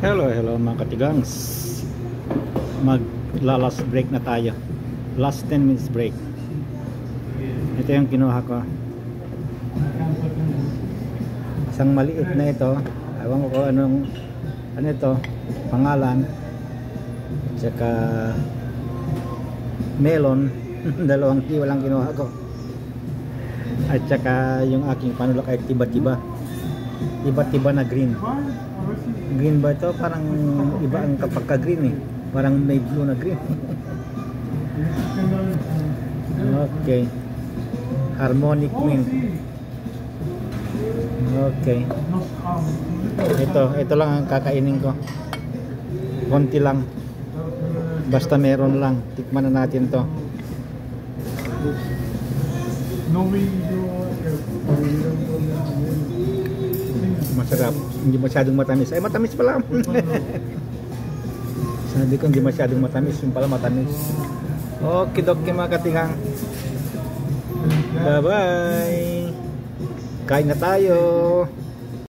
Hello mga katigangs. Last break na tayo. Last 10 minutes break. Ito yung kinuha ko. Isang maliit na ito. Ewan ko ano ito, pangalan. Tsaka melon. Dalawang tiwa lang kinuha ko. At tsaka yung aking panulak ay tiba-tiba. Tiba-tiba na green. Green ba ito? Parang iba ang kapag ka-green eh. Parang may blue na green. Okay. Harmonic mint. Okay. Ito lang ang kakainin ko. Konti lang. Basta meron lang. Tikman na natin to. Masarap, hindi masyadong matamis. Ay, matamis pala. Sabi ko hindi masyadong matamis, yung pala matamis. Okay, mga katigang. Bye bye. Kain na tayo.